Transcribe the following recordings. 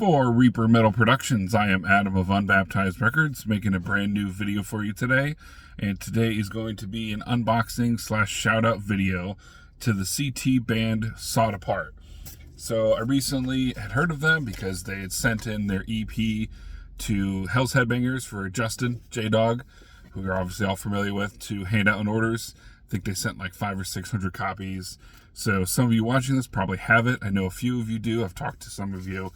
For Reaper Metal Productions, I am Adam of Unbaptized Records, making a brand new video for you today. And today is going to be an unboxing / shout out video to the CT band Sawed Apart. So I recently had heard of them because they had sent in their EP to Hell's Headbangers for Justin, J-Dog, who you're obviously all familiar with, to hand out in orders. I think they sent like 500 or 600 copies. So some of you watching this probably have it. I know a few of you do. I've talked to some of you.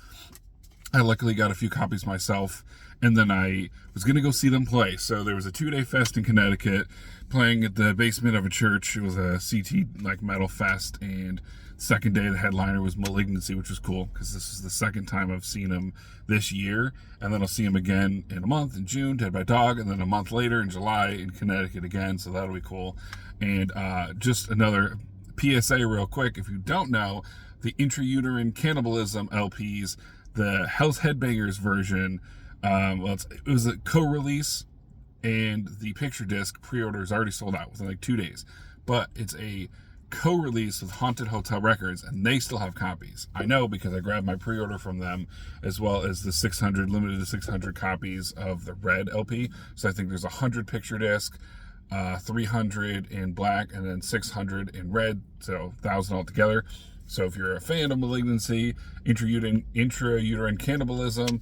I luckily got a few copies myself, and then I was going to go see them play. So there was a 2-day fest in Connecticut, playing at the basement of a church. It was a CT like metal fest, and second day the headliner was Malignancy, which was cool because this is the second time I've seen them this year, and then I'll see them again in a month in June, Dead by Dog, and then a month later in July in Connecticut again, so that'll be cool. And just another PSA real quick, if you don't know, the Intrauterine Cannibalism LPs, the Hell's Headbangers version, it was a co-release, and the picture disc pre-order is already sold out within like 2 days. But it's a co-release with Haunted Hotel Records, and they still have copies. I know because I grabbed my pre-order from them, as well as the 600, limited to 600 copies of the red LP. So I think there's 100 picture disc, 300 in black, and then 600 in red, so 1,000 altogether. So if you're a fan of Malignancy, Intrauterine Cannibalism,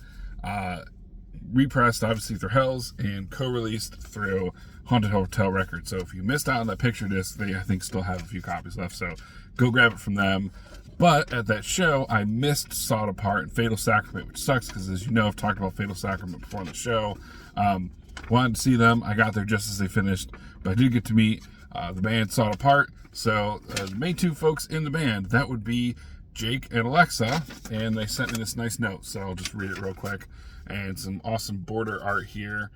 repressed obviously through Hell's and co-released through Haunted Hotel Records. So if you missed out on that picture disc, they I think still have a few copies left, so go grab it from them. But at that show, I missed Sawed Apart and Fatal Sacrament, which sucks because, as you know, I've talked about Fatal Sacrament before on the show. Wanted to see them. I got there just as they finished, but I did get to meet the band Sawed Apart. So the main two folks in the band, that would be Jake and Alexa, and they sent me this nice note, so I'll just read it real quick. And some awesome border art here.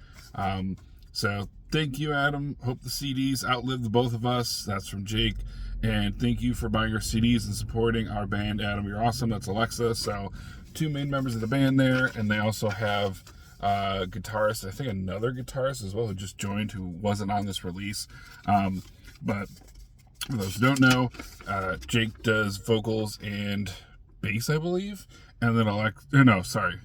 So thank you, Adam. Hope the CDs outlive the both of us. That's from Jake. And thank you for buying our CDs and supporting our band, Adam. You're awesome. That's Alexa. So two main members of the band there, and they also have guitarist, I think another guitarist as well, who just joined, who wasn't on this release. But for those who don't know, Jake does vocals and bass, I believe. And then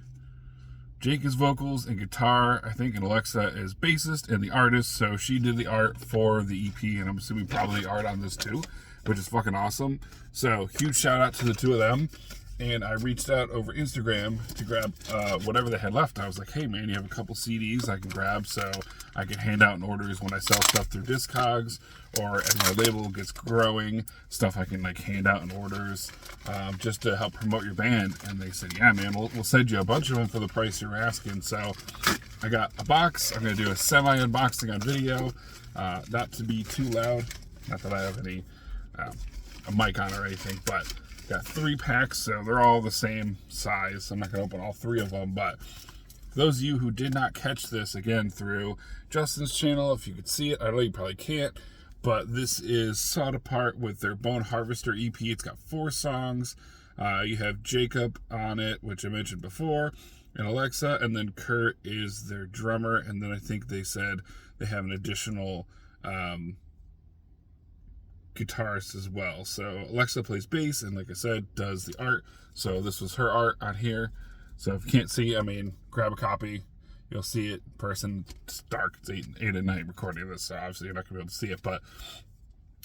Jake is vocals and guitar, I think, and Alexa is bassist and the artist. So she did the art for the EP, and I'm assuming probably the art on this too, which is fucking awesome. So huge shout out to the two of them. And I reached out over Instagram to grab whatever they had left. I was like, hey man, you have a couple CDs I can grab so I can hand out in orders when I sell stuff through Discogs, or as my label gets growing, stuff I can like hand out in orders just to help promote your band. And they said, yeah man, we'll send you a bunch of them for the price you're asking. So I got a box. I'm going to do a semi-unboxing on video, not to be too loud. Not that I have any a mic on or anything, but got 3 packs, so they're all the same size. I'm not going to open all 3 of them, but for those of you who did not catch this, again, through Justin's channel, if you could see it, I know you probably can't, but this is Sawed Apart with their Bone Harvester EP. It's got 4 songs. You have Jacob on it, which I mentioned before, and Alexa, and then Kurt is their drummer, and then I think they said they have an additional guitarist as well. So Alexa plays bass, and like I said, does the art. So this was her art on here. So if you can't see, I mean, grab a copy. You'll see it in person. It's dark. It's 8 at night recording this, so obviously you're not gonna be able to see it. But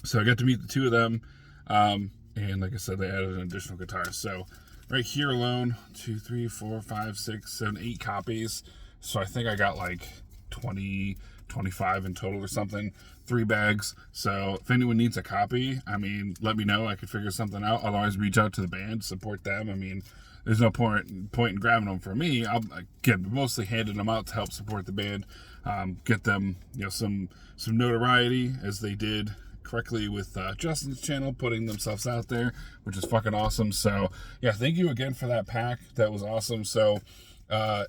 so I got to meet the two of them, and like I said, they added an additional guitarist. So right here alone, 2, 3, 4, 5, 6, 7, 8 copies. So I think I got like 20, 25 in total or something. 3 bags. So if anyone needs a copy, I mean, let me know. I could figure something out. Otherwise, reach out to the band, support them. I mean, there's no point in grabbing them for me. I'll mostly handing them out to help support the band, get them, some notoriety, as they did correctly with Justin's channel, putting themselves out there, which is fucking awesome. So yeah, thank you again for that pack. That was awesome. So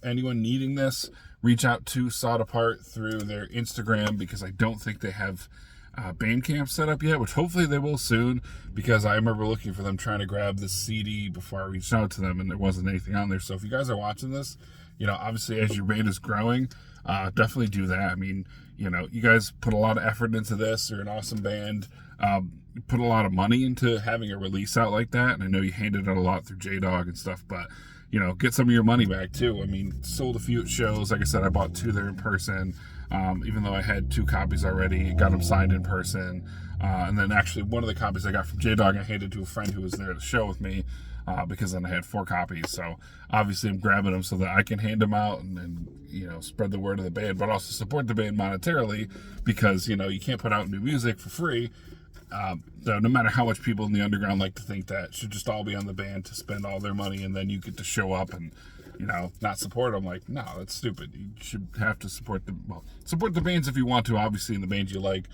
anyone needing this, reach out to Sawed Apart through their Instagram, because I don't think they have Bandcamp set up yet, which hopefully they will soon, because I remember looking for them, trying to grab the CD before I reached out to them, and there wasn't anything on there. So if you guys are watching this, obviously as your band is growing, definitely do that. I mean, you guys put a lot of effort into this. You're an awesome band. put a lot of money into having a release out like that, and I know you handed out a lot through J-Dog and stuff, but get some of your money back too. I mean, sold a few at shows. Like I said, I bought 2 there in person, even though I had 2 copies already, got them signed in person. And then actually one of the copies I got from J-Dog I handed to a friend who was there at the show with me, because then I had 4 copies. So obviously I'm grabbing them so that I can hand them out and spread the word of the band, but also support the band monetarily, because you can't put out new music for free. So no matter how much people in the underground like to think that, it should just all be on the band to spend all their money, and then you get to show up and not support them. Like, no, that's stupid. You should have to support the bands if you want to, obviously, in the bands you like,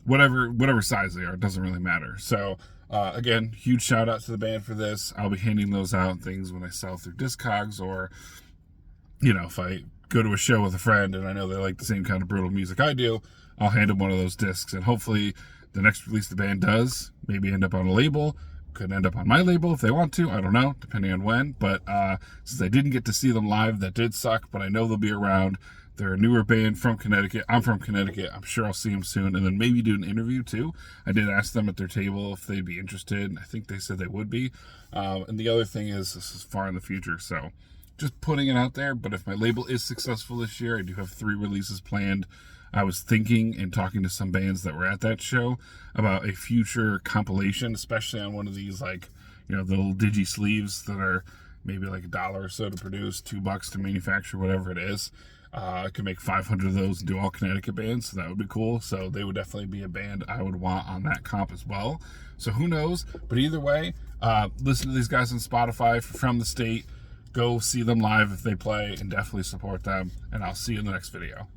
whatever size they are, it doesn't really matter. So again, huge shout out to the band for this. I'll be handing those out and things when I sell through Discogs, or if I go to a show with a friend and I know they like the same kind of brutal music I do, I'll hand them one of those discs, and hopefully the next release the band does maybe end up on a label. Could end up on my label if they want to. I don't know, depending on when. But since I didn't get to see them live, that did suck, but I know they'll be around. They're a newer band from Connecticut. I'm from Connecticut. I'm sure I'll see them soon, and then maybe do an interview too. I did ask them at their table if they'd be interested. I think they said they would be. And the other thing is, this is far in the future, so just putting it out there. But if my label is successful this year, I do have 3 releases planned. I was thinking and talking to some bands that were at that show about a future compilation, especially on one of these, like, the little digi sleeves that are maybe like $1 or so to produce, $2 to manufacture, whatever it is. I could make 500 of those and do all Connecticut bands, so that would be cool. So they would definitely be a band I would want on that comp as well. So who knows? But either way, listen to these guys on Spotify from the state. Go see them live if they play, and definitely support them. And I'll see you in the next video.